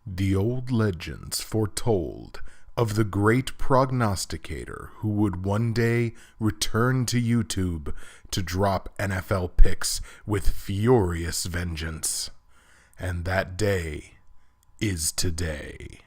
The old legends foretold of the great prognosticator who would one day return to YouTube to drop NFL picks with furious vengeance. And that day is today.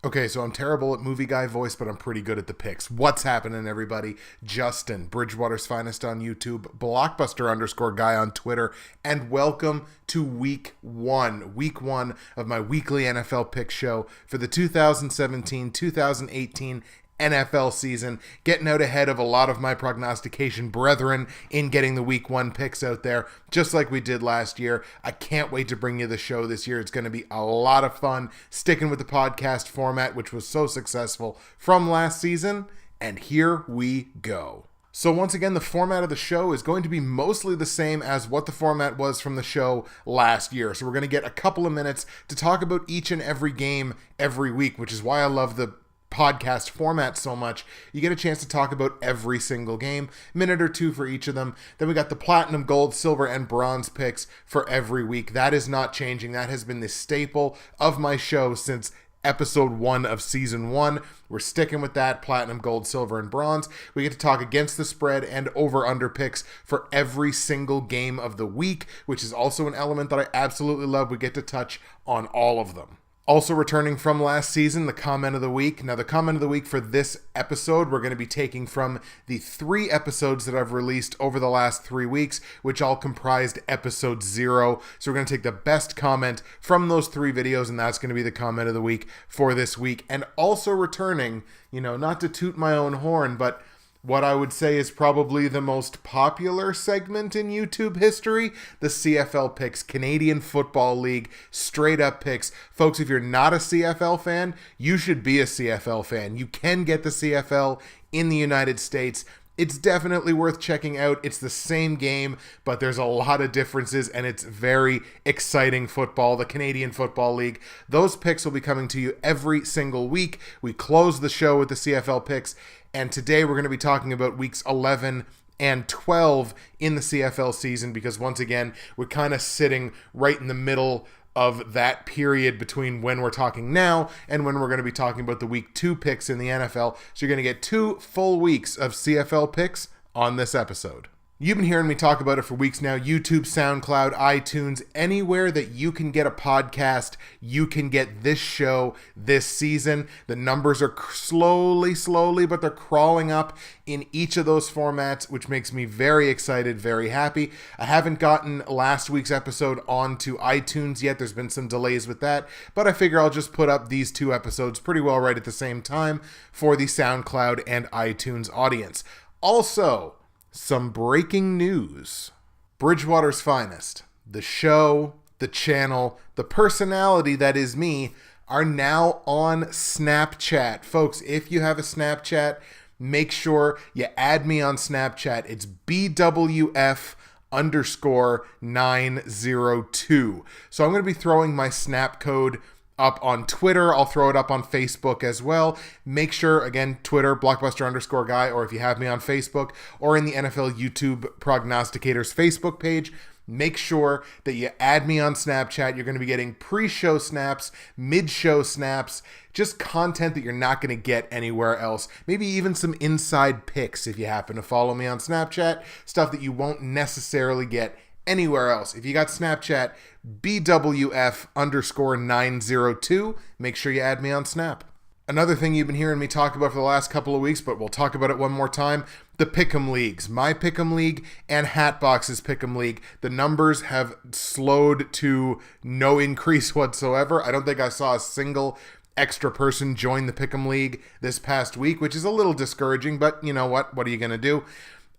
Okay, so I'm terrible at movie guy voice, but I'm pretty good at the picks. What's happening, everybody? Justin, BridgewatersFinest on YouTube, Blockbuster_guy on Twitter, and welcome to week one of my weekly NFL pick show for the 2017-2018 NFL season, getting out ahead of a lot of my prognostication brethren in getting the week one picks out there, just like we did last year. I can't wait to bring you the show this year. It's going to be a lot of fun, sticking with the podcast format, which was so successful from last season, and here we go. So once again, the format of the show is going to be mostly the same as what the format was from the show last year. So we're going to get a couple of minutes to talk about each and every game every week, which is why I love the podcast format so much. You get a chance to talk about every single game, minute or two for each of them. Then we got the platinum, gold, silver, and bronze picks for every week. That is not changing. That has been the staple of my show since episode 1 of season 1. We're sticking with that, platinum, gold, silver, and bronze. We get to talk against the spread and over-under picks for every single game of the week, which is also an element that I absolutely love. We get to touch on all of them. Also returning from last season, the comment of the week. Now, the comment of the week for this episode, we're going to be taking from the 3 episodes that I've released over the last 3 weeks, which all comprised episode 0. So we're going to take the best comment from those 3 videos, and that's going to be the comment of the week for this week. And also returning, not to toot my own horn, but what I would say is probably the most popular segment in YouTube history, the CFL picks, Canadian Football League, straight up picks. Folks, if you're not a CFL fan, you should be a CFL fan. You can get the CFL in the United States. It's definitely worth checking out. It's the same game, but there's a lot of differences, and it's very exciting football, the Canadian Football League. Those picks will be coming to you every single week. We close the show with the CFL picks, and today we're going to be talking about weeks 11 and 12 in the CFL season, because once again, we're kind of sitting right in the middle of that period between when we're talking now and when we're going to be talking about the week 2 picks in the NFL. So you're going to get 2 full weeks of CFL picks on this episode. You've been hearing me talk about it for weeks now. YouTube, SoundCloud, iTunes, anywhere that you can get a podcast, you can get this show this season. The numbers are slowly, but they're crawling up in each of those formats, which makes me very excited, very happy. I haven't gotten last week's episode onto iTunes yet. There's been some delays with that, but I figure I'll just put up these 2 episodes pretty well right at the same time for the SoundCloud and iTunes audience. Also, some breaking news. Bridgewater's Finest, the show, the channel, the personality that is me, are now on Snapchat. Folks, if you have a Snapchat, make sure you add me on Snapchat. It's bwf_902. So I'm going to be throwing my Snap code up on Twitter. I'll throw it up on Facebook as well. Make sure, again, Twitter, Blockbuster_guy, or if you have me on Facebook or in the NFL YouTube Prognosticators Facebook page, make sure that you add me on Snapchat. You're going to be getting pre-show snaps, mid-show snaps, just content that you're not going to get anywhere else. Maybe even some inside picks if you happen to follow me on Snapchat, stuff that you won't necessarily get anywhere else. If you got Snapchat, bwf_902. Make sure you add me on Snap. Another thing you've been hearing me talk about for the last couple of weeks, but we'll talk about it one more time, the Pick'em Leagues. My Pick'em League and HATBOX's Pick'em League. The numbers have slowed to no increase whatsoever. I don't think I saw a single extra person join the Pick'em League this past week, which is a little discouraging, but you know what? What are you going to do?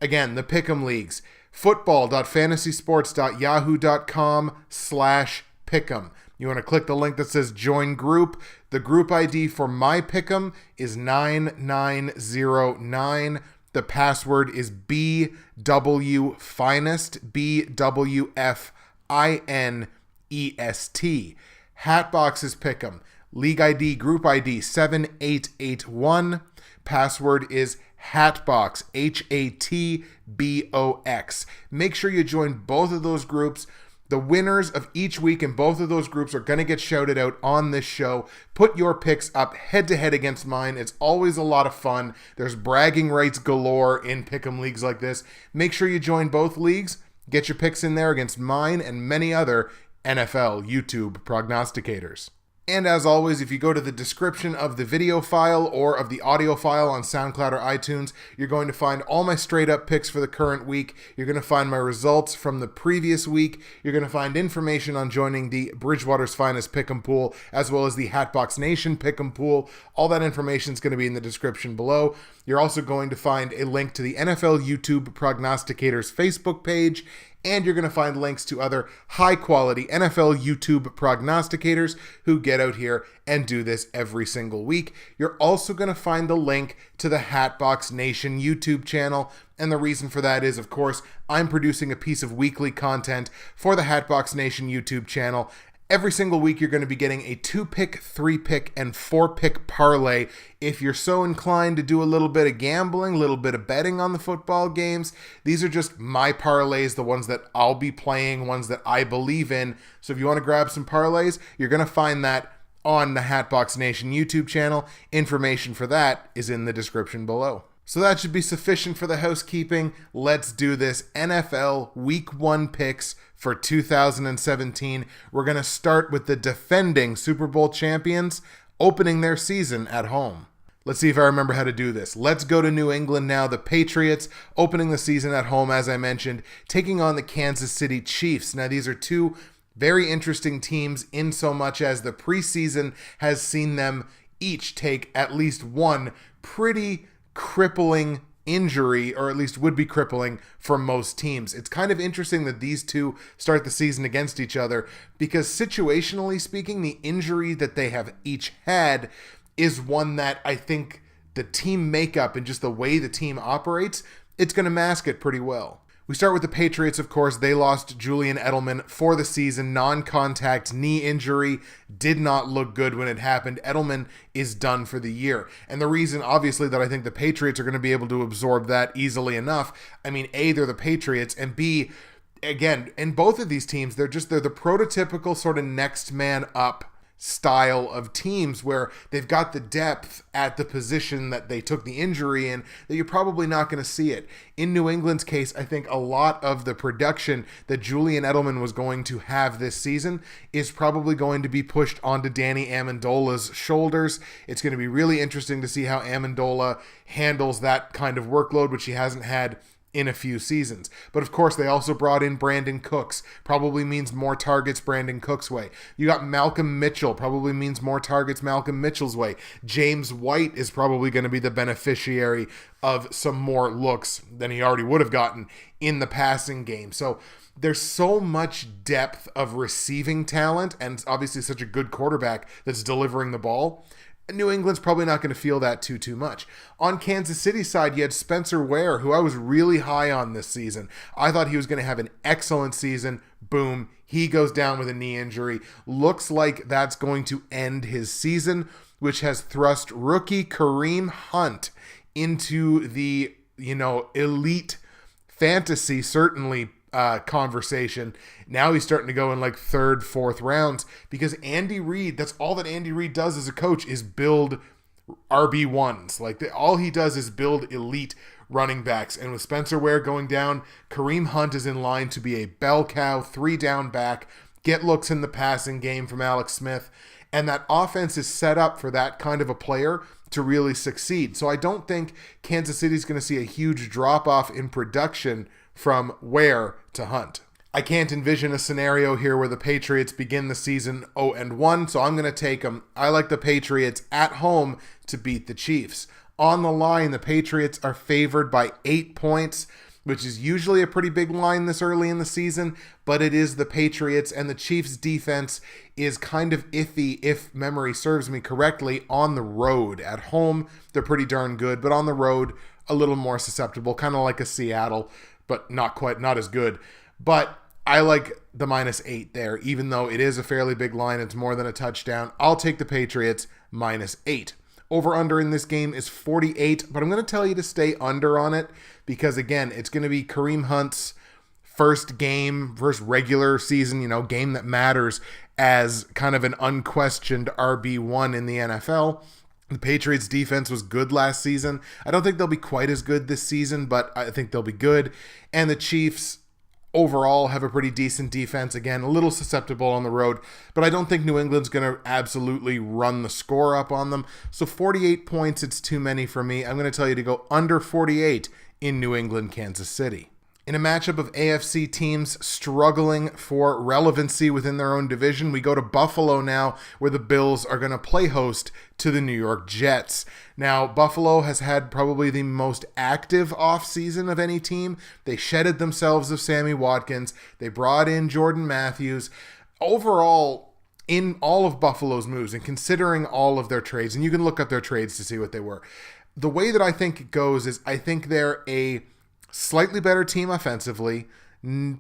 Again, the Pick'em Leagues. football.fantasysports.yahoo.com/pick'em. You want to click the link that says join group. The group ID for my pick'em is 9909. The password is bwfinest, bwfinest. HATBOX's Pick'em. League ID, Group ID 7881. Password is HATBOX, HATBOX. Make sure you join both of those groups. The winners of each week in both of those groups are going to get shouted out on this show. Put your picks up head-to-head against mine. It's always a lot of fun. There's bragging rights galore in Pick'em leagues like this. Make sure you join both leagues. Get your picks in there against mine and many other NFL YouTube prognosticators. And as always, if you go to the description of the video file or of the audio file on SoundCloud or iTunes, you're going to find all my straight up picks for the current week. You're going to find my results from the previous week. You're going to find information on joining the Bridgewater's Finest Pick'em pool, as well as the HATBOX Nation Pick'em pool. All that information is going to be in the description below. You're also going to find a link to the NFL YouTube Prognosticators Facebook page, and you're going to find links to other high-quality NFL YouTube prognosticators who get out here and do this every single week. You're also going to find the link to the HATBOX Nation YouTube channel, and the reason for that is, of course, I'm producing a piece of weekly content for the HATBOX Nation YouTube channel. Every single week, you're going to be getting a 2-pick, 3-pick, and 4-pick parlay. If you're so inclined to do a little bit of gambling, a little bit of betting on the football games, these are just my parlays, the ones that I'll be playing, ones that I believe in. So if you want to grab some parlays, you're going to find that on the HATBOX Nation YouTube channel. Information for that is in the description below. So that should be sufficient for the housekeeping. Let's do this. NFL Week 1 picks for 2017. We're going to start with the defending Super Bowl champions opening their season at home. Let's see if I remember how to do this. Let's go to New England now. The Patriots opening the season at home, as I mentioned, taking on the Kansas City Chiefs. Now, these are two very interesting teams in so much as the preseason has seen them each take at least one pretty crippling injury, or at least would be crippling for most teams. It's kind of interesting that these two start the season against each other because situationally speaking, the injury that they have each had is one that I think the team makeup and just the way the team operates, it's going to mask it pretty well. We start with the Patriots, of course. They lost Julian Edelman for the season. Non-contact knee injury. Did not look good when it happened. Edelman is done for the year. And the reason, obviously, that I think the Patriots are going to be able to absorb that easily enough, I mean, A, they're the Patriots, and B, again, in both of these teams, they're the prototypical sort of next man up style of teams where they've got the depth at the position that they took the injury in that you're probably not going to see it. In New England's case, I think a lot of the production that Julian Edelman was going to have this season is probably going to be pushed onto Danny Amendola's shoulders. It's going to be really interesting to see how Amendola handles that kind of workload, which he hasn't had in a few seasons. But of course, they also brought in Brandon Cooks. Probably means more targets Brandon Cooks' way. You got Malcolm Mitchell. Probably means more targets Malcolm Mitchell's way. James White is probably going to be the beneficiary of some more looks than he already would have gotten in the passing game. So there's so much depth of receiving talent, and obviously such a good quarterback that's delivering the ball. New England's probably not going to feel that too much. On Kansas City's side, you had Spencer Ware, who I was really high on this season. I thought he was going to have an excellent season. Boom, he goes down with a knee injury. Looks like that's going to end his season, which has thrust rookie Kareem Hunt into the, elite fantasy, certainly, conversation. Now he's starting to go in like third, fourth rounds because Andy Reid, that's all that Andy Reid does as a coach is build RB1s. All he does is build elite running backs. And with Spencer Ware going down, Kareem Hunt is in line to be a bell cow, 3-down back, get looks in the passing game from Alex Smith. And that offense is set up for that kind of a player to really succeed. So I don't think Kansas City's going to see a huge drop-off in production from Ware to Hunt. I can't envision a scenario here where the Patriots begin the season 0-1, so I'm going to take them. I like the Patriots at home to beat the Chiefs. On the line, the Patriots are favored by 8 points, which is usually a pretty big line this early in the season, but it is the Patriots, and the Chiefs' defense is kind of iffy, if memory serves me correctly, on the road. At home, they're pretty darn good, but on the road, a little more susceptible, kind of like a Seattle, but not as good. But I like the -8 there, even though it is a fairly big line. It's more than a touchdown. I'll take the Patriots -8. Over-under in this game is 48, but I'm going to tell you to stay under on it because, again, it's going to be Kareem Hunt's first regular season, game that matters as kind of an unquestioned RB1 in the NFL. The Patriots defense was good last season. I don't think they'll be quite as good this season, but I think they'll be good. And the Chiefs overall have a pretty decent defense. Again, a little susceptible on the road, but I don't think New England's going to absolutely run the score up on them. So 48 points, it's too many for me. I'm going to tell you to go under 48 in New England, Kansas City. In a matchup of AFC teams struggling for relevancy within their own division, we go to Buffalo now, where the Bills are going to play host to the New York Jets. Now, Buffalo has had probably the most active offseason of any team. They shedded themselves of Sammy Watkins. They brought in Jordan Matthews. Overall, in all of Buffalo's moves, and considering all of their trades, and you can look up their trades to see what they were, the way that I think it goes is I think they're a slightly better team offensively,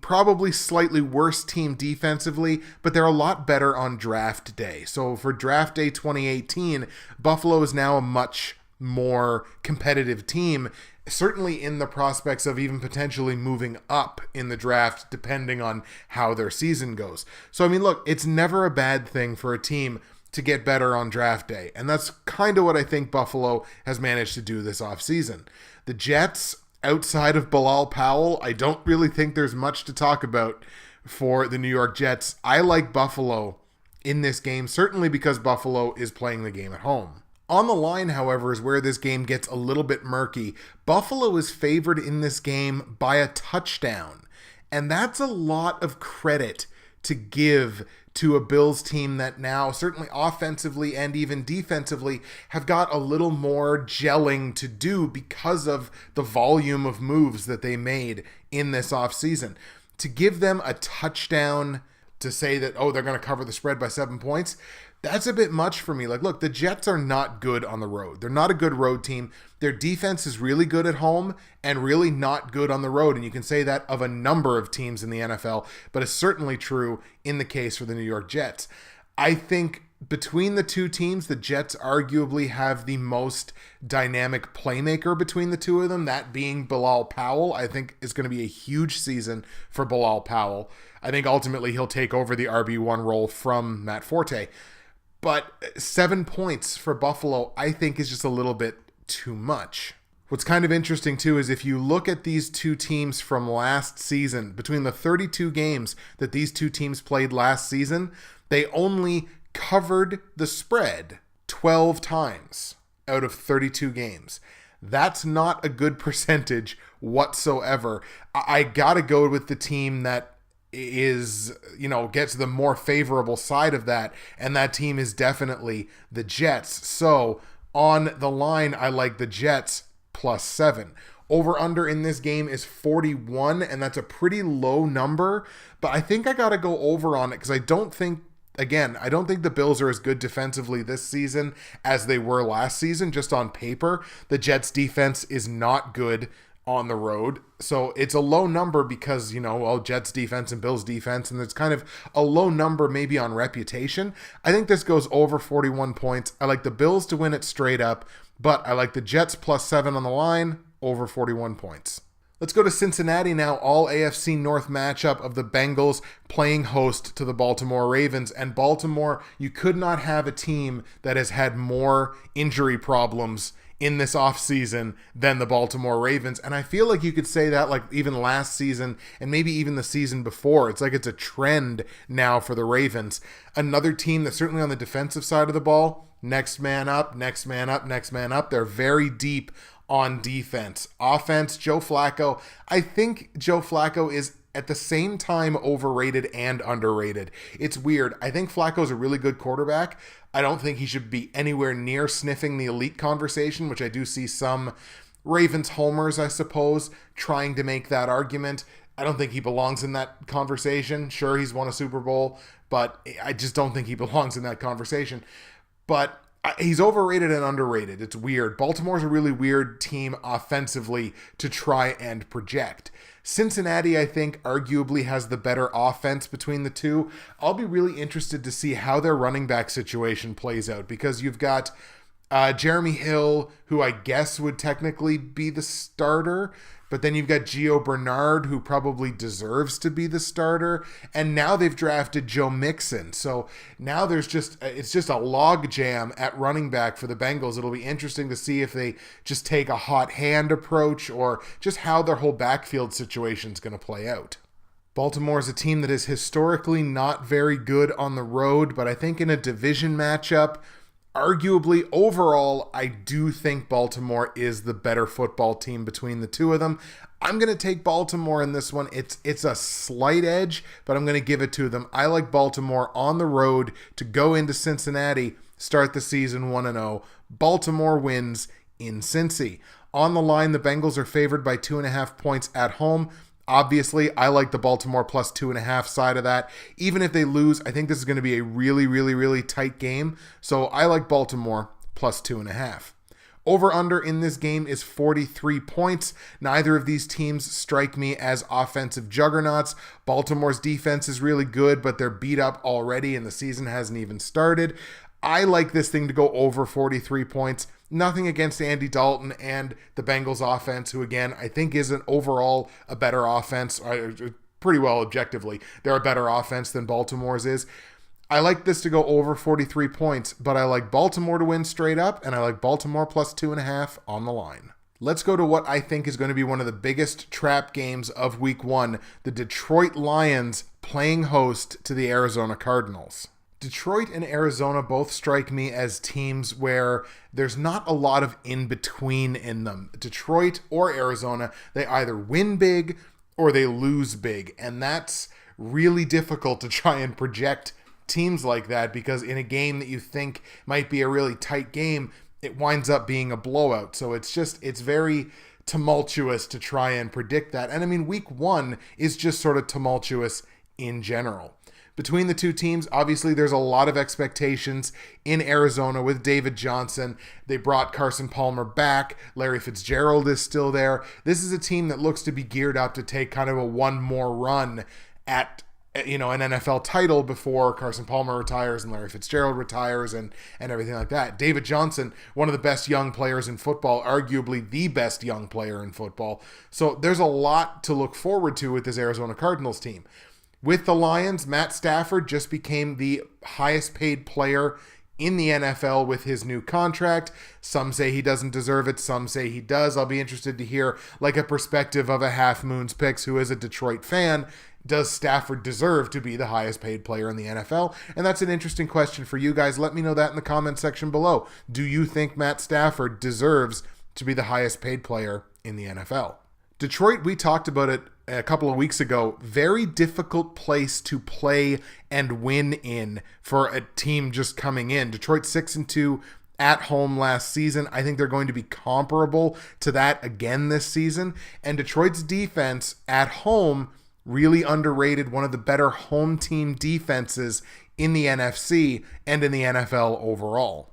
probably slightly worse team defensively, but they're a lot better on draft day. So for draft day 2018, Buffalo is now a much more competitive team, certainly in the prospects of even potentially moving up in the draft, depending on how their season goes. So, I mean, look, it's never a bad thing for a team to get better on draft day. And that's kind of what I think Buffalo has managed to do this offseason. The Jets, outside of Bilal Powell, I don't really think there's much to talk about for the New York Jets. I like Buffalo in this game, certainly because Buffalo is playing the game at home. On the line, however, is where this game gets a little bit murky. Buffalo is favored in this game by a touchdown, and that's a lot of credit to give to a Bills team that now, certainly offensively and even defensively, have got a little more gelling to do because of the volume of moves that they made in this offseason. To give them a touchdown to say that, they're going to cover the spread by 7 points, that's a bit much for me. Like, look, the Jets are not good on the road. They're not a good road team. Their defense is really good at home and really not good on the road. And you can say that of a number of teams in the NFL, but it's certainly true in the case for the New York Jets. I think between the two teams, the Jets arguably have the most dynamic playmaker between the two of them, that being Bilal Powell. I think is going to be a huge season for Bilal Powell. I think ultimately he'll take over the RB1 role from Matt Forte. But 7 points for Buffalo, I think, is just a little bit too much. What's kind of interesting, too, is if you look at these two teams from last season, between the 32 games that these two teams played last season, they only covered the spread 12 times out of 32 games. That's not a good percentage whatsoever. I gotta go with the team that gets the more favorable side of that, and that team is definitely the Jets. So on the line, I like the Jets +7. Over under in this game is 41, and that's a pretty low number, but I think I gotta go over on it because I don't think the Bills are as good defensively this season as they were last season. Just on paper, the Jets defense is not good on the road. So it's a low number because, Jets defense and Bills defense, and it's kind of a low number maybe on reputation. I think this goes over 41 points. I like the Bills to win it straight up, but I like the Jets +7 on the line, over 41 points. Let's go to Cincinnati now, all AFC North matchup of the Bengals playing host to the Baltimore Ravens. And Baltimore, you could not have a team that has had more injury problems in this offseason than the Baltimore Ravens. And I feel like you could say that like even last season and maybe even the season before. It's like it's a trend now for the Ravens. Another team that's certainly on the defensive side of the ball, next man up, next man up, next man up. They're very deep on defense. Offense, Joe Flacco. I think Joe Flacco is at the same time overrated and underrated. It's weird. I think Flacco's a really good quarterback. I don't think he should be anywhere near sniffing the elite conversation, which I do see some Ravens homers, I suppose, trying to make that argument. I don't think he belongs in that conversation. Sure, he's won a Super Bowl, but I just don't think he belongs in that conversation. But He's overrated and underrated. It's weird. Baltimore's a really weird team offensively to try and project. Cincinnati, I think, arguably has the better offense between the two. I'll be really interested to see how their running back situation plays out, because you've got Jeremy Hill, who I guess would technically be the starter, but then you've got Gio Bernard, who probably deserves to be the starter, and now they've drafted Joe Mixon. So now it's just a log jam at running back for the Bengals. It'll be interesting to see if they just take a hot hand approach, or just how their whole backfield situation is going to play out. Baltimore is a team that is historically not very good on the road, but I think in a division matchup, arguably, overall, I do think Baltimore is the better football team between the two of them. I'm going to take Baltimore in this one. It's a slight edge, but I'm going to give it to them. I like Baltimore on the road to go into Cincinnati, start the season 1-0. Baltimore wins in Cincy. On the line, the Bengals are favored by 2.5 points at home. Obviously, I like the Baltimore plus 2.5 side of that. Even if they lose, I think this is going to be a really, really, really tight game. So I like Baltimore plus 2.5. Over-under in this game is 43 points. Neither of these teams strike me as offensive juggernauts. Baltimore's defense is really good, but they're beat up already and the season hasn't even started. I like this thing to go over 43 points. Nothing against Andy Dalton and the Bengals offense, who again, I think is overall a better offense, pretty well objectively. They're a better offense than Baltimore's is. I like this to go over 43 points, but I like Baltimore to win straight up, and I like Baltimore plus 2.5 on the line. Let's go to what I think is going to be one of the biggest trap games of week 1, the Detroit Lions playing host to the Arizona Cardinals. Detroit and Arizona both strike me as teams where there's not a lot of in-between in them. Detroit or Arizona, they either win big or they lose big, and that's really difficult to try and project teams like that, because in a game that you think might be a really tight game, it winds up being a blowout. So it's very tumultuous to try and predict that. And I mean, week 1 is just sort of tumultuous in general. Between the two teams, obviously there's a lot of expectations in Arizona with David Johnson. They brought Carson Palmer back. Larry Fitzgerald is still there. This is a team that looks to be geared up to take kind of a one more run at an NFL title before Carson Palmer retires and Larry Fitzgerald retires and everything like that. David Johnson, one of the best young players in football, arguably the best young player in football. So there's a lot to look forward to with this Arizona Cardinals team. With the Lions, Matt Stafford just became the highest paid player in the NFL with his new contract. Some say he doesn't deserve it. Some say he does. I'll be interested to hear a perspective of a Half Moon's Picks, who is a Detroit fan. Does Stafford deserve to be the highest paid player in the NFL? And that's an interesting question for you guys. Let me know that in the comment section below. Do you think Matt Stafford deserves to be the highest paid player in the NFL? Detroit, we talked about it a couple of weeks ago. Very difficult place to play and win in for a team just coming in. Detroit 6-2 at home last season. I think they're going to be comparable to that again this season. And Detroit's defense at home, really underrated, one of the better home team defenses in the NFC and in the NFL overall.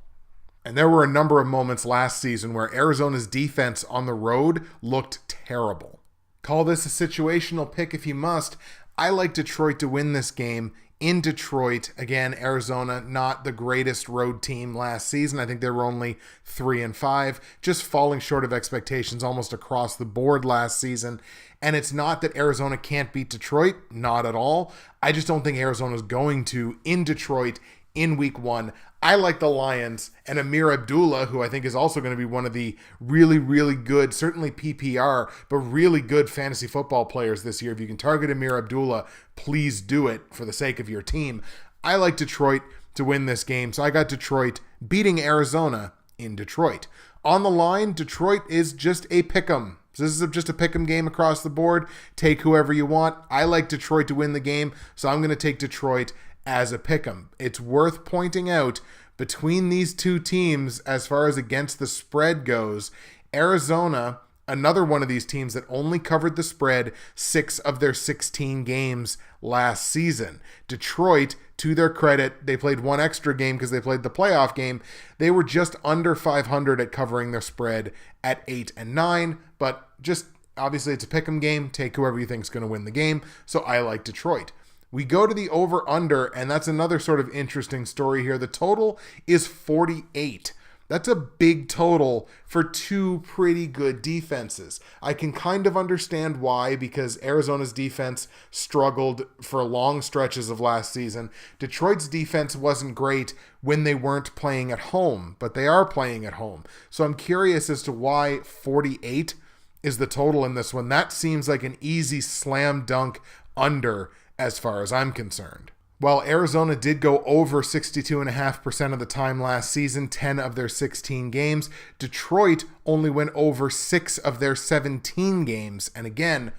And there were a number of moments last season where Arizona's defense on the road looked terrible. Call this a situational pick if you must. I like Detroit to win this game in Detroit. Again, Arizona, not the greatest road team last season. I think they were only 3-5, just falling short of expectations almost across the board last season. And it's not that Arizona can't beat Detroit, not at all. I just don't think Arizona's going to in Detroit in week 1. I like the Lions and Amir Abdullah, who I think is also going to be one of the really, really good, certainly PPR, but really good fantasy football players this year. If you can target Amir Abdullah, please do it for the sake of your team. I like Detroit to win this game, so I got Detroit beating Arizona in Detroit. On the line, Detroit is just a pick'em. So this is just a pick'em game across the board. Take whoever you want. I like Detroit to win the game, so I'm going to take Detroit as a pick'em. It's worth pointing out, between these two teams, as far as against the spread goes, Arizona another one of these teams that only covered the spread 6 of their 16 games last season. Detroit, to their credit, they played one extra game because they played the playoff game. They were just under 500 at covering their spread at 8-9, but just obviously it's a pick'em game. Take whoever you think is going to win the game. So I like Detroit. We go to the over-under, and that's another sort of interesting story here. The total is 48. That's a big total for two pretty good defenses. I can kind of understand why, because Arizona's defense struggled for long stretches of last season. Detroit's defense wasn't great when they weren't playing at home, but they are playing at home. So I'm curious as to why 48 is the total in this one. That seems like an easy slam dunk under as far as I'm concerned. While Arizona did go over 62.5% of the time last season, 10 of their 16 games, Detroit only went over 6 of their 17 games. And again,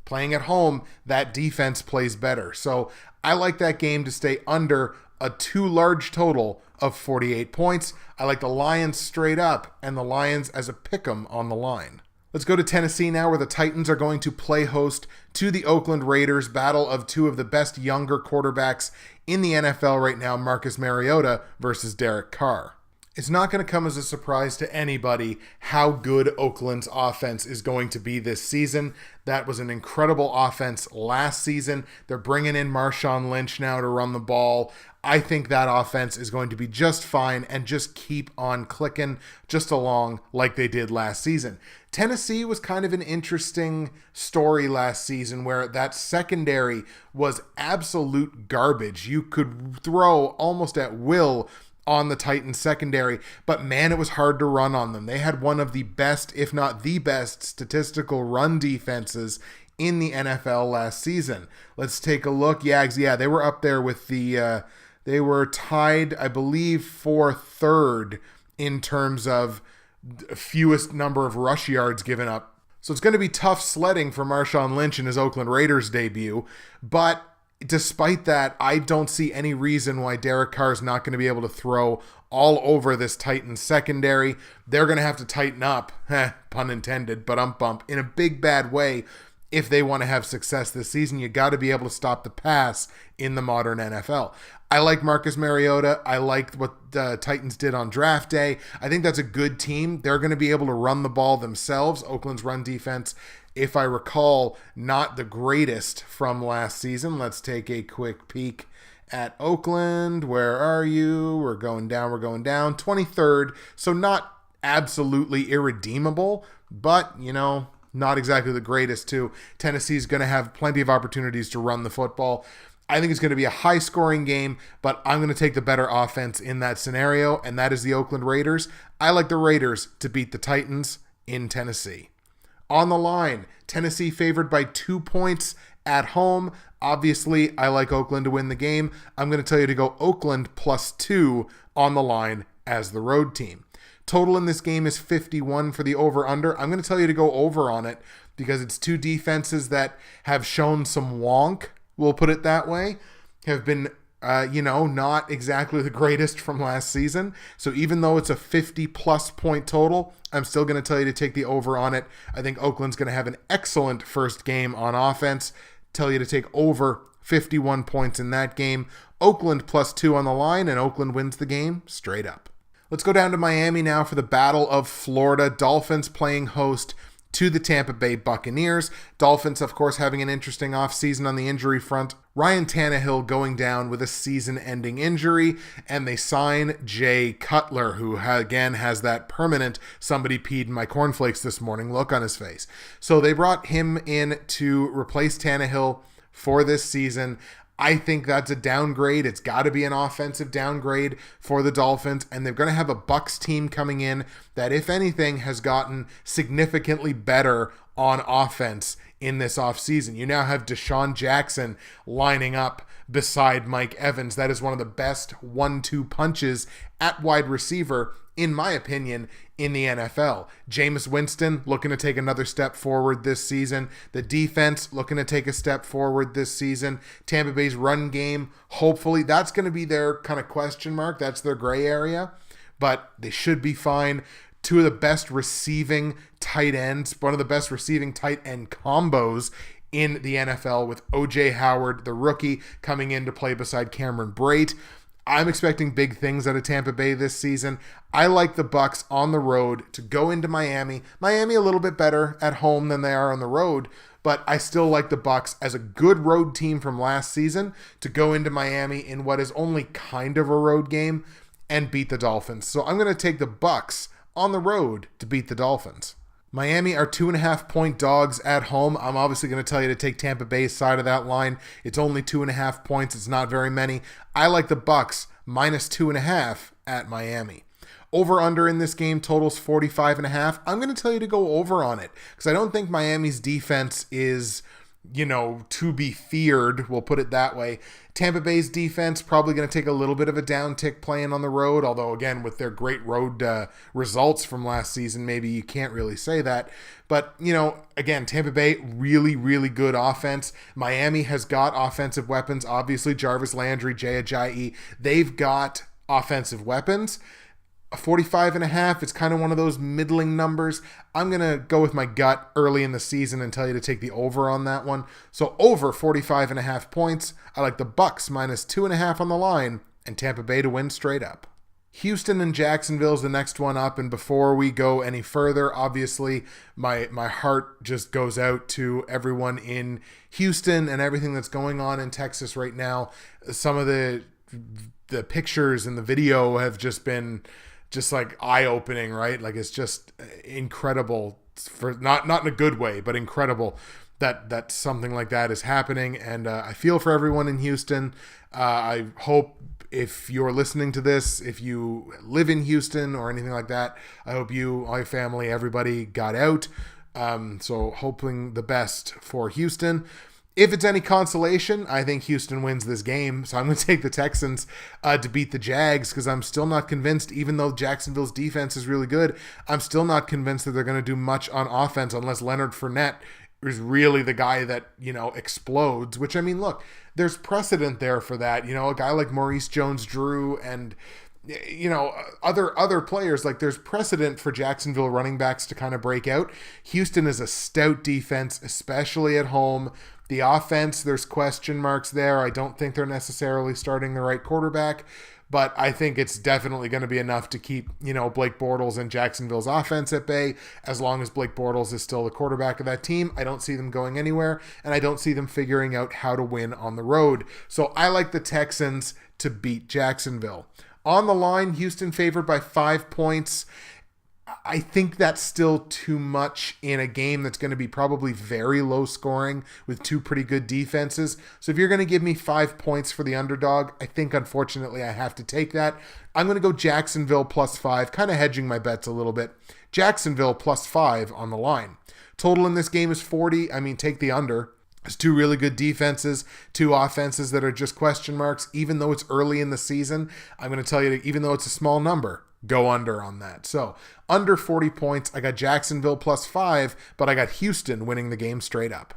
playing at home, that defense plays better. So I like that game to stay under a too large total of 48 points. I like the Lions straight up and the Lions as a pick'em on the line. Let's go to Tennessee now, where the Titans are going to play host to the Oakland Raiders, battle of two of the best younger quarterbacks in the NFL right now, Marcus Mariota versus Derek Carr. It's not going to come as a surprise to anybody how good Oakland's offense is going to be this season. That was an incredible offense last season. They're bringing in Marshawn Lynch now to run the ball. I think that offense is going to be just fine and just keep on clicking just along like they did last season. Tennessee was kind of an interesting story last season where that secondary was absolute garbage. You could throw almost at will on the Titans secondary, but man, it was hard to run on them. They had one of the best, if not the best, statistical run defenses in the NFL last season. Let's take a look. Yeah, they were up there with they were tied, I believe, for third in terms of fewest number of rush yards given up. So it's going to be tough sledding for Marshawn Lynch in his Oakland Raiders debut, but despite that, I don't see any reason why Derek Carr is not going to be able to throw all over this Titans secondary. They're going to have to tighten up, pun intended, but bump, in a big bad way. If they want to have success this season, you got to be able to stop the pass in the modern NFL. I like Marcus Mariota. I liked what the Titans did on draft day. I think that's a good team. They're going to be able to run the ball themselves. Oakland's run defense, if I recall, not the greatest from last season. Let's take a quick peek at Oakland. Where are you? We're going down. 23rd. So not absolutely irredeemable, but, not exactly the greatest too. Tennessee's going to have plenty of opportunities to run the football. I think it's going to be a high-scoring game, but I'm going to take the better offense in that scenario, and that is the Oakland Raiders. I like the Raiders to beat the Titans in Tennessee. On the line, Tennessee favored by 2 points at home. Obviously, I like Oakland to win the game. I'm going to tell you to go Oakland +2 on the line as the road team. Total in this game is 51 for the over-under. I'm going to tell you to go over on it because it's two defenses that have shown some wonk, we'll put it that way, have been, not exactly the greatest from last season. So even though it's a 50-plus point total, I'm still going to tell you to take the over on it. I think Oakland's going to have an excellent first game on offense. Tell you to take over 51 points in that game. Oakland +2 on the line, and Oakland wins the game straight up. Let's go down to Miami now for the Battle of Florida. Dolphins playing host to the Tampa Bay Buccaneers. Dolphins, of course, having an interesting offseason on the injury front. Ryan Tannehill going down with a season-ending injury, and they sign Jay Cutler, who again has that permanent "somebody peed in my cornflakes this morning" look on his face. So they brought him in to replace Tannehill for this season. I think that's a downgrade. It's got to be an offensive downgrade for the Dolphins, and they're going to have a Bucs team coming in that, if anything, has gotten significantly better on offense in this offseason. You now have Deshaun Jackson lining up beside Mike Evans. That is one of the best 1-2 punches at wide receiver, in my opinion, in the NFL. Jameis Winston looking to take another step forward this season. The defense looking to take a step forward this season. Tampa Bay's run game, hopefully, that's going to be their kind of question mark. That's their gray area, but they should be fine. two of the best receiving tight ends, one of the best receiving tight end combos in the NFL, with O.J. Howard, the rookie, coming in to play beside Cameron Brate. I'm expecting big things out of Tampa Bay this season. I like the Bucs on the road to go into Miami. Miami a little bit better at home than they are on the road, but I still like the Bucs as a good road team from last season to go into Miami in what is only kind of a road game and beat the Dolphins. So I'm going to take the Bucs on the road to beat the Dolphins. Miami are 2.5-point dogs at home. I'm obviously going to tell you to take Tampa Bay's side of that line. It's only 2.5 points. It's not very many. I like the Bucs minus 2.5 at Miami. Over under in this game totals 45.5. I'm going to tell you to go over on it because I don't think Miami's defense is, to be feared. We'll put it that way. Tampa Bay's defense probably going to take a little bit of a downtick playing on the road, although again, with their great road results from last season, maybe you can't really say that. But, again, Tampa Bay, really, really good offense. Miami has got offensive weapons. Obviously, Jarvis Landry, Jay Ajayi, they've got offensive weapons. 45.5, it's kind of one of those middling numbers. I'm going to go with my gut early in the season and tell you to take the over on that one. So over 45.5 points. I like the Bucs minus 2.5 on the line and Tampa Bay to win straight up. Houston and Jacksonville is the next one up. And before we go any further, obviously my heart just goes out to everyone in Houston and everything that's going on in Texas right now. Some of the pictures and the video have just been just like eye-opening, right? Like it's just incredible, for not in a good way, but incredible that something like that is happening. And I feel for everyone in Houston. I hope if you're listening to this, if you live in Houston or anything like that, I hope you, all your family, everybody got out. So hoping the best for Houston. If it's any consolation, I think Houston wins this game. So I'm going to take the Texans to beat the Jags because I'm still not convinced, even though Jacksonville's defense is really good, I'm still not convinced that they're going to do much on offense unless Leonard Fournette is really the guy that, explodes. Which, I mean, look, there's precedent there for that. A guy like Maurice Jones-Drew and other players, like there's precedent for Jacksonville running backs to kind of break out. Houston is a stout defense, especially at home. The offense, there's question marks there. I don't think they're necessarily starting the right quarterback, but I think it's definitely going to be enough to keep, Blake Bortles and Jacksonville's offense at bay. As long as Blake Bortles is still the quarterback of that team, I don't see them going anywhere, and I don't see them figuring out how to win on the road. So I like the Texans to beat Jacksonville. On the line, Houston favored by 5 points. I think that's still too much in a game that's going to be probably very low scoring with two pretty good defenses. So if you're going to give me 5 points for the underdog, I think unfortunately I have to take that. I'm going to go Jacksonville plus 5, kind of hedging my bets a little bit. Jacksonville plus 5 on the line. Total in this game is 40. I mean, take the under. There's two really good defenses, two offenses that are just question marks. Even though it's early in the season, I'm going to tell you, even though it's a small number, go under on that. So under 40 points, I got Jacksonville plus 5, but I got Houston winning the game straight up.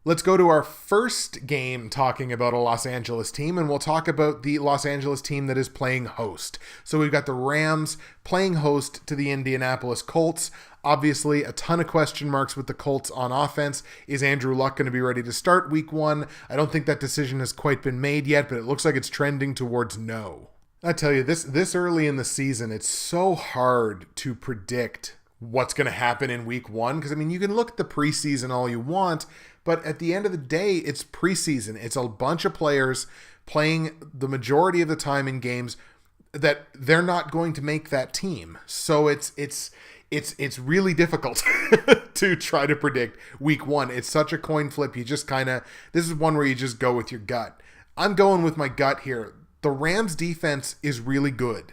Let's go to our first game talking about a Los Angeles team, and we'll talk about the Los Angeles team that is playing host. So we've got the Rams playing host to the Indianapolis Colts. Obviously, a ton of question marks with the Colts on offense. Is Andrew Luck going to be ready to start week 1? I don't think that decision has quite been made yet, but it looks like it's trending towards no. I tell you, this early in the season, it's so hard to predict what's going to happen in week 1. Because, I mean, you can look at the preseason all you want, but at the end of the day, it's preseason. It's a bunch of players playing the majority of the time in games that they're not going to make that team. So it's really difficult to try to predict week 1. It's such a coin flip. You just this is one where you just go with your gut. I'm going with my gut here. The Rams defense is really good,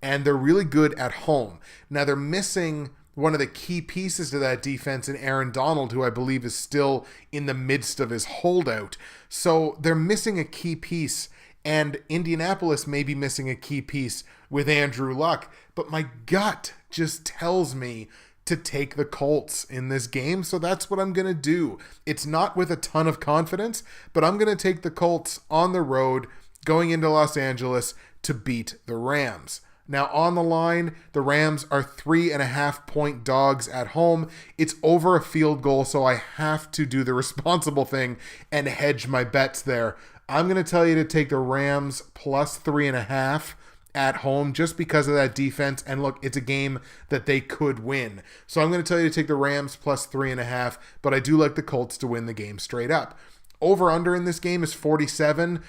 and they're really good at home. Now they're missing one of the key pieces to that defense in Aaron Donald, who I believe is still in the midst of his holdout. So they're missing a key piece, and Indianapolis may be missing a key piece with Andrew Luck, but my gut just tells me to take the Colts in this game, so that's what I'm going to do. It's not with a ton of confidence, but I'm going to take the Colts on the road going into Los Angeles to beat the Rams. Now on the line, the Rams are 3.5-point dogs at home. It's over a field goal, so I have to do the responsible thing and hedge my bets there. I'm going to tell you to take the Rams plus 3.5 at home just because of that defense. And look, it's a game that they could win. So I'm going to tell you to take the Rams plus 3.5, but I do like the Colts to win the game straight up. Over under in this game is 47.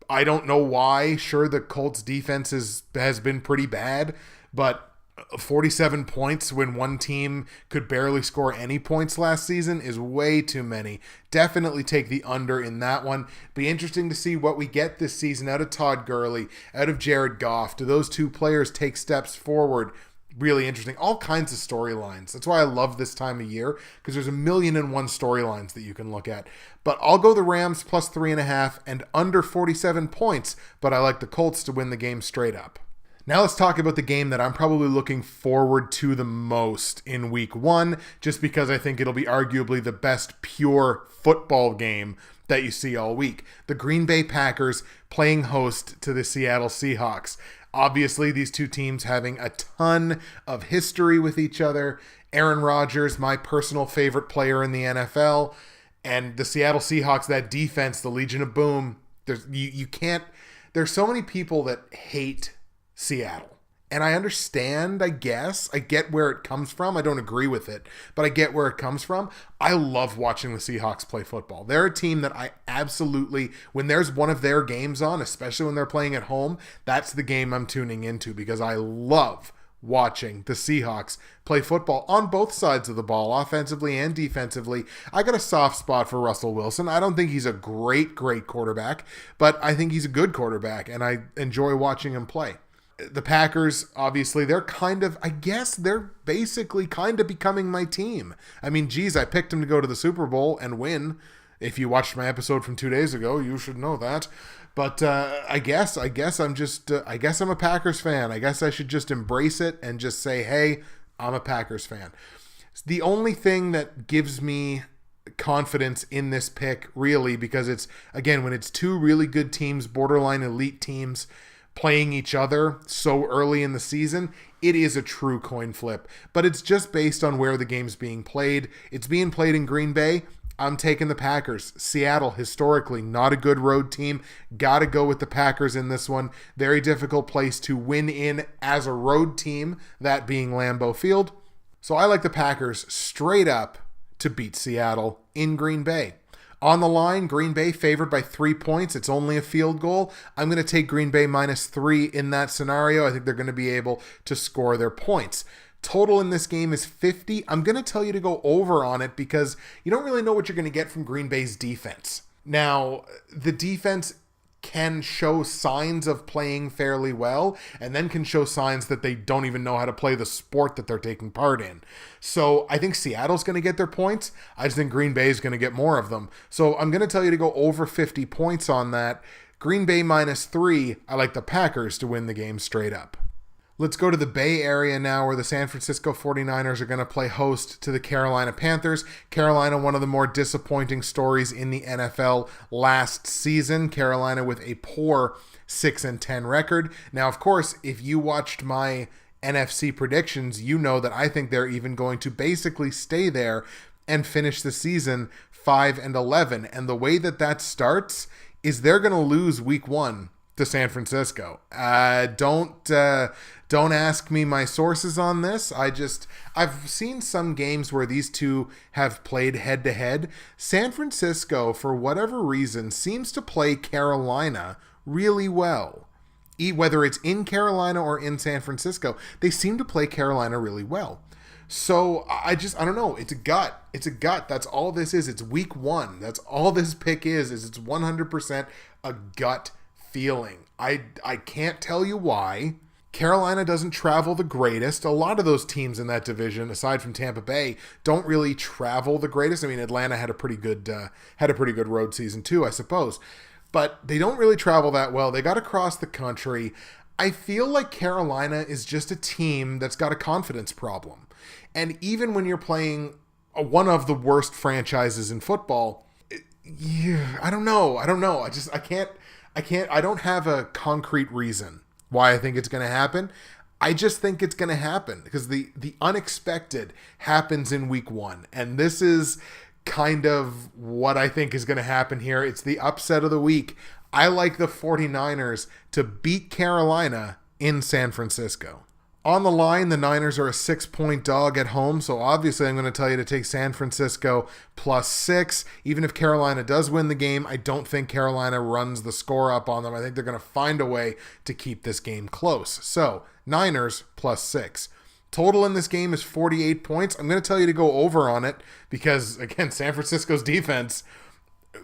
I don't know why. Sure, the Colts defense has been pretty bad, but 47 points when one team could barely score any points last season is way too many. Definitely take the under in that one. Be interesting to see what we get this season out of Todd Gurley, out of Jared Goff. Do those two players take steps forward? Really interesting. All kinds of storylines. That's why I love this time of year, because there's 1,000,001 storylines that you can look at. But I'll go the Rams plus 3.5 and under 47 points, but I like the Colts to win the game straight up. Now let's talk about the game that I'm probably looking forward to the most in week 1, just because I think it'll be arguably the best pure football game that you see all week. The Green Bay Packers playing host to the Seattle Seahawks. Obviously, these two teams having a ton of history with each other. Aaron Rodgers, my personal favorite player in the NFL, and the Seattle Seahawks, that defense, the Legion of Boom. There's so many people that hate Seattle. And I understand, I guess. I get where it comes from. I don't agree with it, but I get where it comes from. I love watching the Seahawks play football. They're a team that I absolutely, when there's one of their games on, especially when they're playing at home, that's the game I'm tuning into because I love watching the Seahawks play football on both sides of the ball, offensively and defensively. I got a soft spot for Russell Wilson. I don't think he's a great quarterback, but I think he's a good quarterback, and I enjoy watching him play. The Packers, obviously, they're basically kind of becoming my team. I mean, geez, I picked them to go to the Super Bowl and win. If you watched my episode from 2 days ago, you should know that. But I guess I'm a Packers fan. I guess I should just embrace it and just say, hey, I'm a Packers fan. The only thing that gives me confidence in this pick, really, because it's, again, when it's two really good teams, borderline elite teams, playing each other so early in the season, it is a true coin flip. But it's just based on where the game's being played. It's being played in Green Bay. I'm taking the Packers. Seattle, historically, not a good road team. Got to go with the Packers in this one. Very difficult place to win in as a road team, that being Lambeau Field. So I like the Packers straight up to beat Seattle in Green Bay. On the line, Green Bay favored by 3 points. It's only a field goal. I'm going to take Green Bay -3 in that scenario. I think they're going to be able to score their points. Total in this game is 50. I'm going to tell you to go over on it because you don't really know what you're going to get from Green Bay's defense. Now, the defense can show signs of playing fairly well and then can show signs that they don't even know how to play the sport that they're taking part in. So I think Seattle's going to get their points. I just think Green Bay is going to get more of them. So I'm going to tell you to go over 50 points on that. Green Bay -3. I like the Packers to win the game straight up. Let's go to the Bay Area now, where the San Francisco 49ers are going to play host to the Carolina Panthers. Carolina, one of the more disappointing stories in the NFL last season. Carolina with a poor 6-10 record. Now, of course, if you watched my NFC predictions, you know that I think they're even going to basically stay there and finish the season 5-11. And the way that starts is they're going to lose week 1 to San Francisco. Don't ask me my sources on this. I've seen some games where these two have played head to head. San Francisco, for whatever reason, seems to play Carolina really well. Whether it's in Carolina or in San Francisco, they seem to play Carolina really well. So I don't know. It's a gut. That's all this is. It's week 1. That's all this pick is it's 100% a gut feeling. I can't tell you why. Carolina doesn't travel the greatest. A lot of those teams in that division, aside from Tampa Bay, don't really travel the greatest. I mean, Atlanta had a pretty good road season too, I suppose. But they don't really travel that well. They got across the country. I feel like Carolina is just a team that's got a confidence problem. And even when you're playing one of the worst franchises in football, I don't know. I don't have a concrete reason why I think it's going to happen. I just think it's going to happen because the unexpected happens in week 1. And this is kind of what I think is going to happen here. It's the upset of the week. I like the 49ers to beat Carolina in San Francisco. On the line, the Niners are a 6-point dog at home, so obviously I'm going to tell you to take San Francisco +6. Even if Carolina does win the game, I don't think Carolina runs the score up on them. I think they're going to find a way to keep this game close. So, Niners +6. Total in this game is 48 points. I'm going to tell you to go over on it because, again, San Francisco's defense,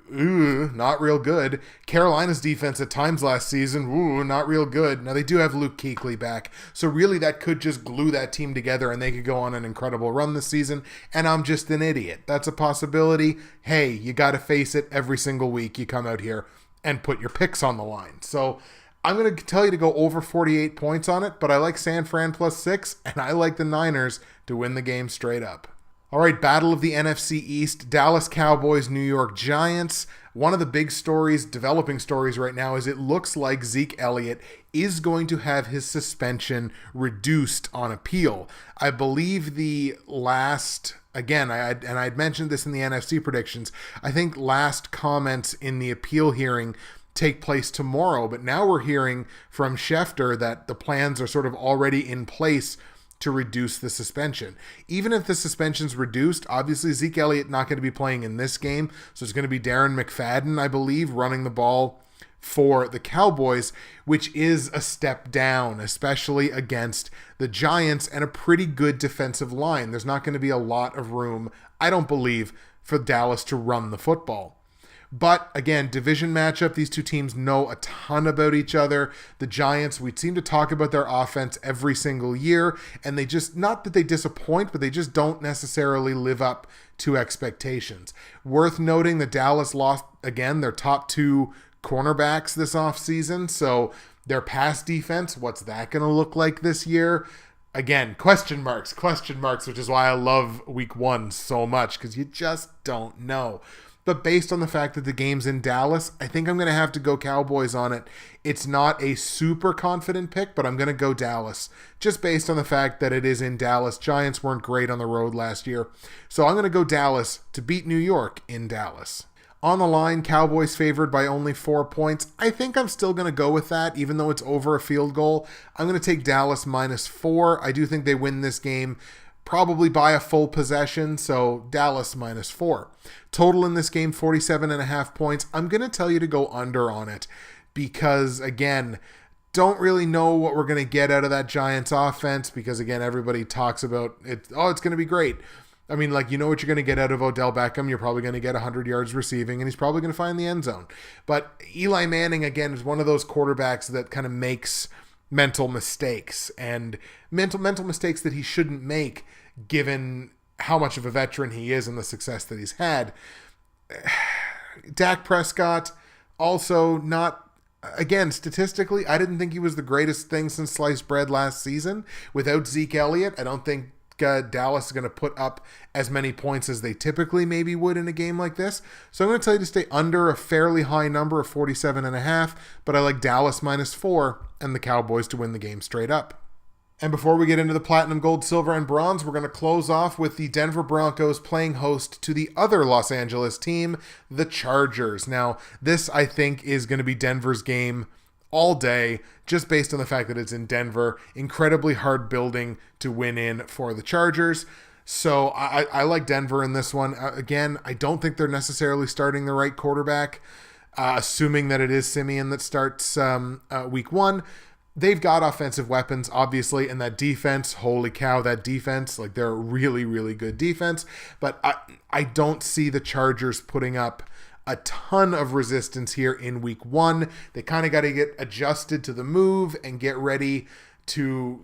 not real good. Carolina's defense at times last season, not real good. Now, they do have Luke Kuechly back, so really that could just glue that team together and they could go on an incredible run this season, and I'm just an idiot. That's a possibility. Hey, you got to face it every single week. You come out here and put your picks on the line. So I'm going to tell you to go over 48 points on it, but I like San Fran +6, and I like the Niners to win the game straight up. All right, battle of the NFC East, Dallas Cowboys, New York Giants. One of the big stories, developing stories right now, is it looks like Zeke Elliott is going to have his suspension reduced on appeal. I believe the last, again, I'd mentioned this in the NFC predictions, I think last comments in the appeal hearing take place tomorrow, but now we're hearing from Schefter that the plans are sort of already in place to reduce the suspension. Even if the suspension's reduced, obviously Zeke Elliott not going to be playing in this game, so it's going to be Darren McFadden, I believe, running the ball for the Cowboys, which is a step down, especially against the Giants and a pretty good defensive line. There's not going to be a lot of room, I don't believe, for Dallas to run the football. But again, division matchup, these two teams know a ton about each other. The Giants, we seem to talk about their offense every single year, and they just, not that they disappoint, but they just don't necessarily live up to expectations. Worth noting that Dallas lost, again, their top 2 cornerbacks this offseason, so their pass defense, what's that going to look like this year? Again, question marks, which is why I love week 1 so much, because you just don't know. But based on the fact that the game's in Dallas, I think I'm going to have to go Cowboys on it. It's not a super confident pick, but I'm going to go Dallas, just based on the fact that it is in Dallas. Giants weren't great on the road last year. So I'm going to go Dallas to beat New York in Dallas. On the line, Cowboys favored by only 4 points. I think I'm still going to go with that, even though it's over a field goal. I'm going to take Dallas -4. I do think they win this game probably by a full possession, so Dallas -4. Total in this game, 47.5 points. I'm going to tell you to go under on it because, again, don't really know what we're going to get out of that Giants offense because, again, everybody talks about it. Oh, it's going to be great. I mean, like, you know what you're going to get out of Odell Beckham. You're probably going to get 100 yards receiving, and he's probably going to find the end zone. But Eli Manning, again, is one of those quarterbacks that kind of makes mental mistakes, and mental mistakes that he shouldn't make given how much of a veteran he is and the success that he's had. Dak Prescott, also not, again, statistically, I didn't think he was the greatest thing since sliced bread last season. Without Zeke Elliott, I don't think Dallas is going to put up as many points as they typically maybe would in a game like this. So I'm going to tell you to stay under a fairly high number of 47.5, but I like Dallas -4 and the Cowboys to win the game straight up. And before we get into the platinum, gold, silver, and bronze, we're going to close off with the Denver Broncos playing host to the other Los Angeles team, the Chargers. Now, this, I think, is going to be Denver's game all day, just based on the fact that it's in Denver. Incredibly hard building to win in for the Chargers. So I like Denver in this one. Again, I don't think they're necessarily starting the right quarterback, assuming that it is Simeon that starts week 1. They've got offensive weapons, obviously, and that defense, holy cow, that defense, like they're a really, really good defense. But I don't see the Chargers putting up a ton of resistance here in week 1. They kind of got to get adjusted to the move and get ready to,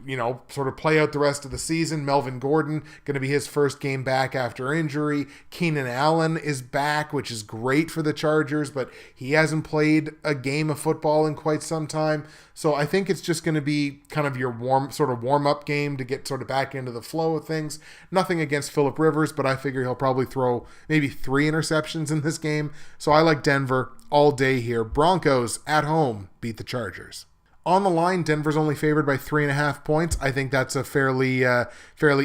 sort of play out the rest of the season. Melvin Gordon, going to be his first game back after injury. Keenan Allen is back, which is great for the Chargers, but he hasn't played a game of football in quite some time. So I think it's just going to be kind of your warm-up game to get sort of back into the flow of things. Nothing against Phillip Rivers, but I figure he'll probably throw maybe 3 interceptions in this game. So I like Denver all day here. Broncos at home beat the Chargers. On the line, Denver's only favored by 3.5 points. I think that's a fairly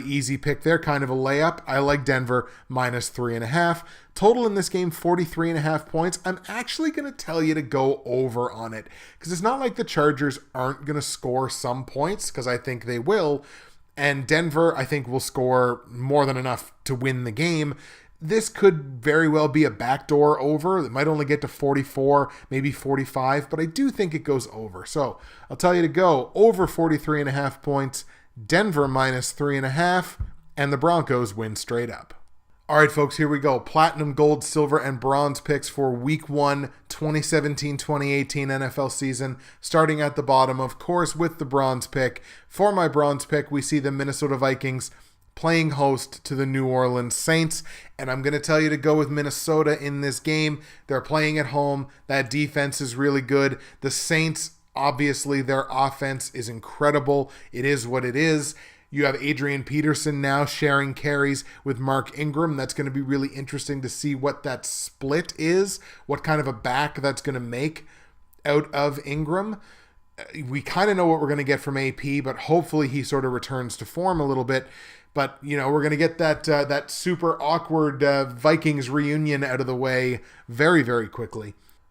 easy pick there, kind of a layup. I like Denver minus 3.5. Total in this game, 43.5 points. I'm actually going to tell you to go over on it because it's not like the Chargers aren't going to score some points, because I think they will. And Denver, I think, will score more than enough to win the game. This could very well be a backdoor over. It might only get to 44, maybe 45, but I do think it goes over. So I'll tell you to go over 43.5 points, Denver minus 3.5, and the Broncos win straight up. All right, folks, here we go. Platinum, gold, silver, and bronze picks for Week 1, 2017-2018 NFL season. Starting at the bottom, of course, with the bronze pick. For my bronze pick, we see the Minnesota Vikings playing host to the New Orleans Saints, and I'm going to tell you to go with Minnesota in this game. They're playing at home. That defense is really good. The Saints, obviously, their offense is incredible. It is what it is. You have Adrian Peterson now sharing carries with Mark Ingram. That's going to be really interesting to see what that split is, what kind of a back that's going to make out of Ingram. We kind of know what we're going to get from AP, but hopefully he sort of returns to form a little bit. But, you know, we're going to get that super awkward Vikings reunion out of the way very, very quickly.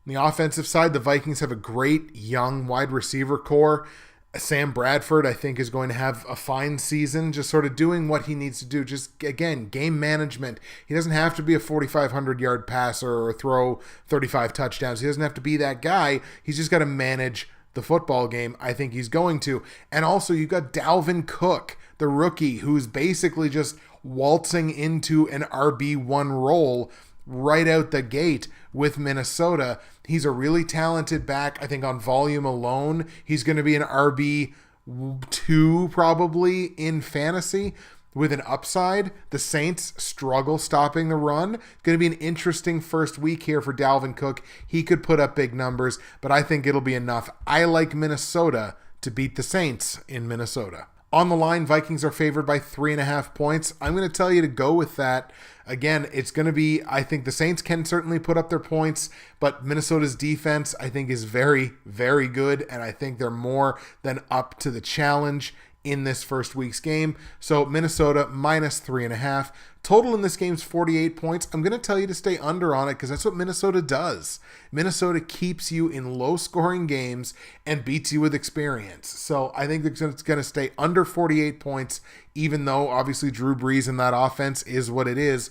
On the offensive side, the Vikings have a great young wide receiver core. Sam Bradford, I think, is going to have a fine season, just sort of doing what he needs to do. Just, again, game management. He doesn't have to be a 4,500-yard passer or throw 35 touchdowns. He doesn't have to be that guy. He's just got to manage the football game. I think he's going to. And also, you've got Dalvin Cook, the rookie, who's basically just waltzing into an RB1 role right out the gate with Minnesota. He's a really talented back. I think on volume alone, he's going to be an RB2 probably in fantasy with an upside. The Saints struggle stopping the run. Going to be an interesting first week here for Dalvin Cook. He could put up big numbers, but I think it'll be enough. I like Minnesota to beat the Saints in Minnesota. On the line, Vikings are favored by 3.5 points. I'm going to tell you to go with that. Again, it's going to be, I think the Saints can certainly put up their points, but Minnesota's defense, I think, is very, very good, and I think they're more than up to the challenge in this first week's game. So Minnesota minus 3.5. Total in this game is 48 points. I'm going to tell you to stay under on it because that's what Minnesota does. Minnesota keeps you in low-scoring games and beats you with experience. So I think it's going to stay under 48 points, even though obviously Drew Brees and that offense is what it is.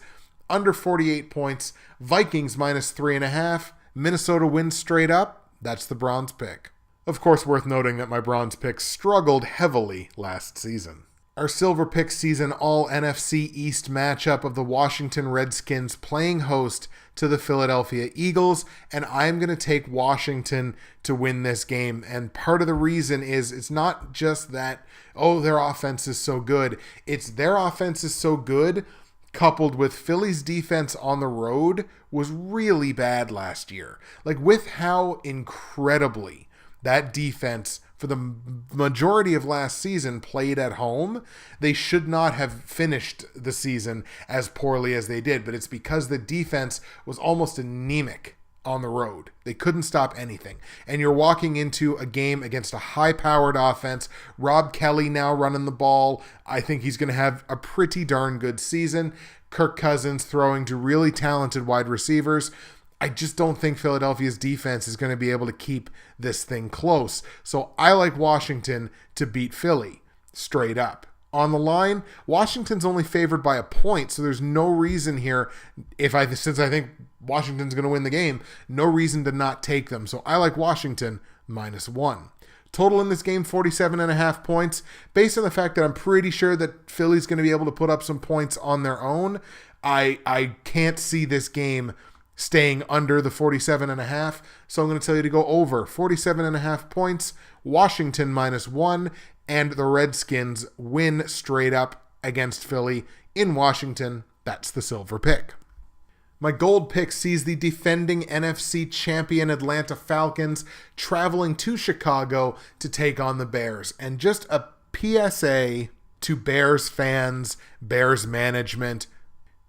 Under 48 points. Vikings minus 3.5. Minnesota wins straight up. That's the bronze pick. Of course, worth noting that my bronze pick struggled heavily last season. Our silver pick sees an all-NFC East matchup of the Washington Redskins playing host to the Philadelphia Eagles, and I'm going to take Washington to win this game. And part of the reason is it's not just that, oh, their offense is so good. It's their offense is so good, coupled with Philly's defense on the road was really bad last year. Like, with how incredibly that defense for the majority of last season played at home, they should not have finished the season as poorly as they did, but it's because the defense was almost anemic on the road. They couldn't stop anything. And you're walking into a game against a high-powered offense. Rob Kelly now running the ball. I think he's going to have a pretty darn good season. Kirk Cousins throwing to really talented wide receivers. I just don't think Philadelphia's defense is going to be able to keep this thing close. So I like Washington to beat Philly straight up. On the line, Washington's only favored by a point, so there's no reason here, since I think Washington's going to win the game, no reason to not take them. So I like Washington -1. Total in this game, 47.5 points. Based on the fact that I'm pretty sure that Philly's going to be able to put up some points on their own, I can't see this game staying under the 47.5, so I'm going to tell you to go over 47.5 points, Washington -1, and the Redskins win straight up against Philly in Washington. That's the silver pick. My gold pick sees the defending NFC champion Atlanta Falcons traveling to Chicago to take on the Bears. And just a PSA to Bears fans, Bears management,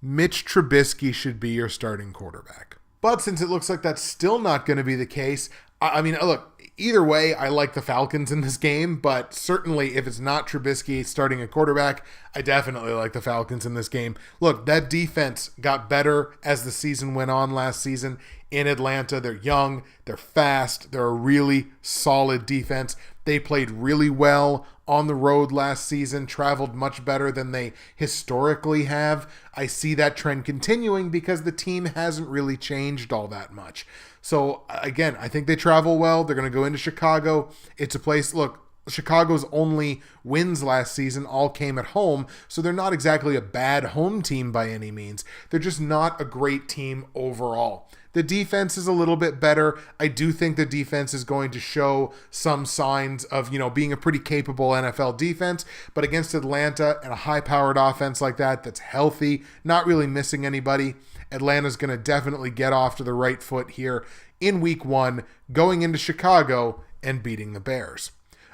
Mitch Trubisky should be your starting quarterback. But since it looks like that's still not going to be the case, I mean, look, either way, I like the Falcons in this game, but certainly if it's not Trubisky starting a quarterback, I definitely like the Falcons in this game. Look, that defense got better as the season went on last season in Atlanta. They're young, they're fast, they're a really solid defense. They played really well on the road last season, traveled much better than they historically have. I see that trend continuing because the team hasn't really changed all that much. So again, I think they travel well. They're going to go into Chicago. It's a place, look, Chicago's only wins last season all came at home, so they're not exactly a bad home team by any means. They're just not a great team overall. The defense is a little bit better. I do think the defense is going to show some signs of, being a pretty capable NFL defense, but against Atlanta and a high-powered offense like that that's healthy, not really missing anybody, Atlanta's going to definitely get off to the right foot here in week 1, going into Chicago and beating the Bears.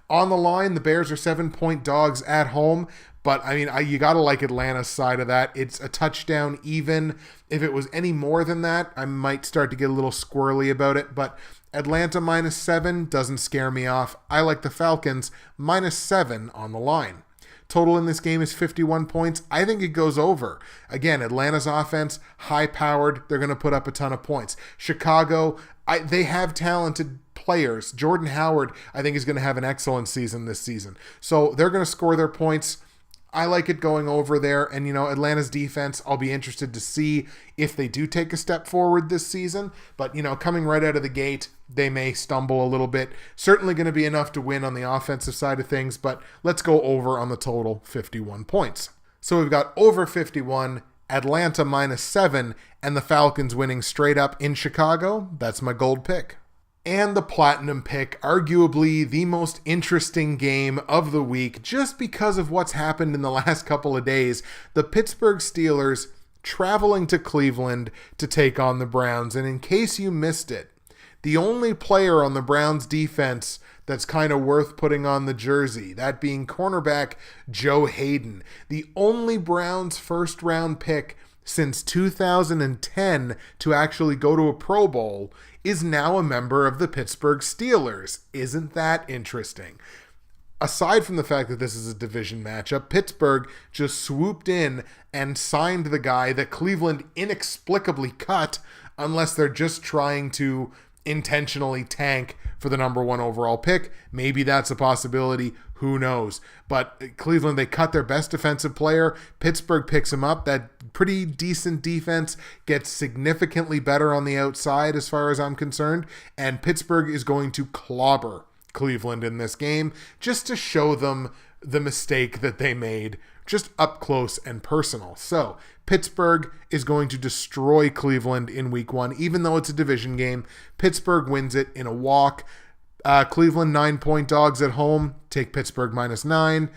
On the line, the Bears are 7-point dogs at home, but I mean, you got to like Atlanta's side of that. It's a touchdown even. If it was any more than that, I might start to get a little squirrely about it, but Atlanta -7 doesn't scare me off. I like the Falcons -7 on the line. Total in this game is 51 points. I think it goes over. Again, Atlanta's offense, high-powered. They're going to put up a ton of points. Chicago, they have talented players. Jordan Howard, I think, is going to have an excellent season this season. So they're going to score their points. I like it going over there. And, Atlanta's defense, I'll be interested to see if they do take a step forward this season. But, coming right out of the gate, they may stumble a little bit. Certainly going to be enough to win on the offensive side of things. But let's go over on the total, 51 points. So we've got over 51, Atlanta -7, and the Falcons winning straight up in Chicago. That's my gold pick. And the platinum pick, arguably the most interesting game of the week, just because of what's happened in the last couple of days. The Pittsburgh Steelers traveling to Cleveland to take on the Browns. And in case you missed it, the only player on the Browns defense that's kind of worth putting on the jersey, that being cornerback Joe Hayden, the only Browns first-round pick since 2010 to actually go to a Pro Bowl, is now a member of the Pittsburgh Steelers. Isn't that interesting? Aside from the fact that this is a division matchup, Pittsburgh just swooped in and signed the guy that Cleveland inexplicably cut, unless they're just trying to intentionally tank for the number 1 overall pick. Maybe that's a possibility. Who knows? But Cleveland, they cut their best defensive player. Pittsburgh picks him up. That pretty decent defense gets significantly better on the outside as far as I'm concerned. And Pittsburgh is going to clobber Cleveland in this game just to show them the mistake that they made, just up close and personal. So Pittsburgh is going to destroy Cleveland in week 1, even though it's a division game. Pittsburgh wins it in a walk. Cleveland 9-point dogs at home. Take Pittsburgh -9.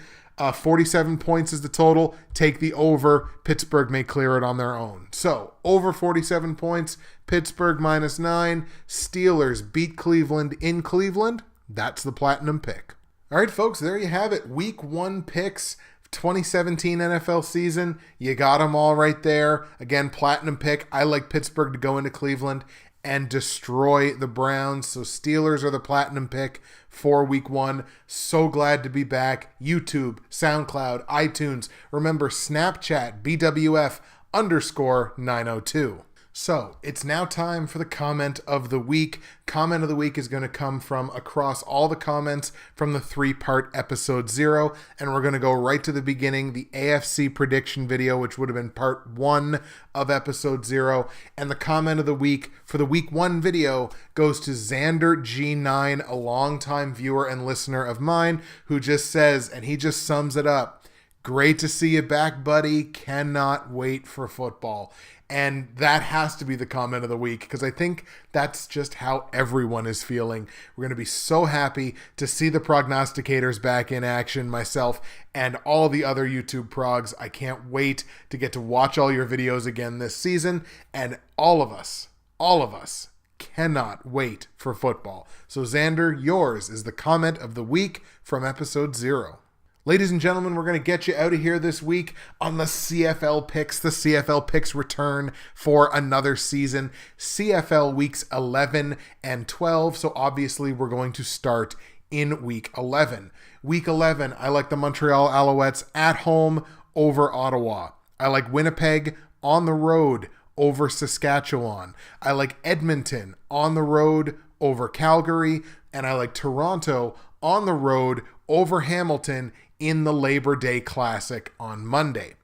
47 points is the total. Take the over. Pittsburgh may clear it on their own. So over 47 points. Pittsburgh -9. Steelers beat Cleveland in Cleveland. That's the platinum pick. All right, folks, there you have it. Week 1 picks, 2017 NFL season. You got them all right there. Again, platinum pick. I like Pittsburgh to go into Cleveland and destroy the Browns. So Steelers are the platinum pick for week 1. So glad to be back. YouTube, SoundCloud, iTunes. Remember, Snapchat, BWF_902. So, it's now time for the comment of the week. Comment of the week is going to come from across all the comments from the 3-part episode 0, and we're going to go right to the beginning, the AFC prediction video, which would have been part 1 of episode 0, and the comment of the week for the week 1 video goes to Xander G9, a longtime viewer and listener of mine, who just says, and he just sums it up, "Great to see you back, buddy. Cannot wait for football." And that has to be the comment of the week, because I think that's just how everyone is feeling. We're going to be so happy to see the prognosticators back in action, myself and all the other YouTube progs. I can't wait to get to watch all your videos again this season. And all of us cannot wait for football. So Xander, yours is the comment of the week from episode 0. Ladies and gentlemen, we're going to get you out of here this week on the CFL picks. The CFL picks return for another season. CFL weeks 11 and 12. So obviously we're going to start in week 11. Week 11, I like the Montreal Alouettes at home over Ottawa. I like Winnipeg on the road over Saskatchewan. I like Edmonton on the road over Calgary. And I like Toronto on the road over Hamilton in the Labor Day Classic on Monday.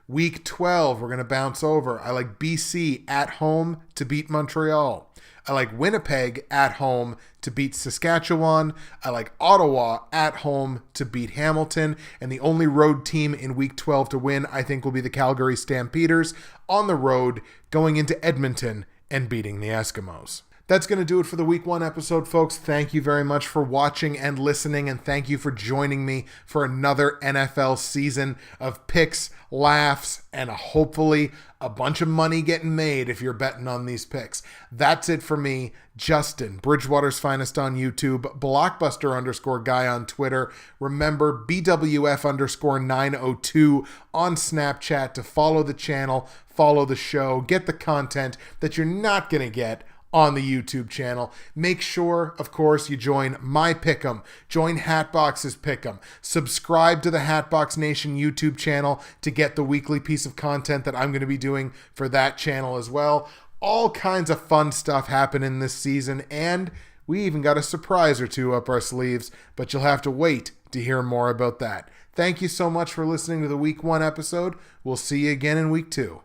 Week 12, we're going to bounce over. I like BC at home to beat Montreal. I like Winnipeg at home to beat Saskatchewan. I like Ottawa at home to beat Hamilton. And the only road team in Week 12 to win, I think, will be the Calgary Stampeders on the road going into Edmonton and beating the Eskimos. That's going to do it for the Week 1 episode, folks. Thank you very much for watching and listening, and thank you for joining me for another NFL season of picks, laughs, and hopefully a bunch of money getting made if you're betting on these picks. That's it for me, Justin, Bridgewater's Finest on YouTube, Blockbuster_guy on Twitter. Remember, BWF_902 on Snapchat to follow the channel, follow the show, get the content that you're not going to get on the YouTube channel. Make sure, of course, you join my Pick'em, join HATBOX's Pick'em, subscribe to the HATBOX Nation YouTube channel to get the weekly piece of content that I'm going to be doing for that channel as well. All kinds of fun stuff happening this season, and we even got a surprise or two up our sleeves, but you'll have to wait to hear more about that. Thank you so much for listening to the Week 1 episode. We'll see you again in Week 2.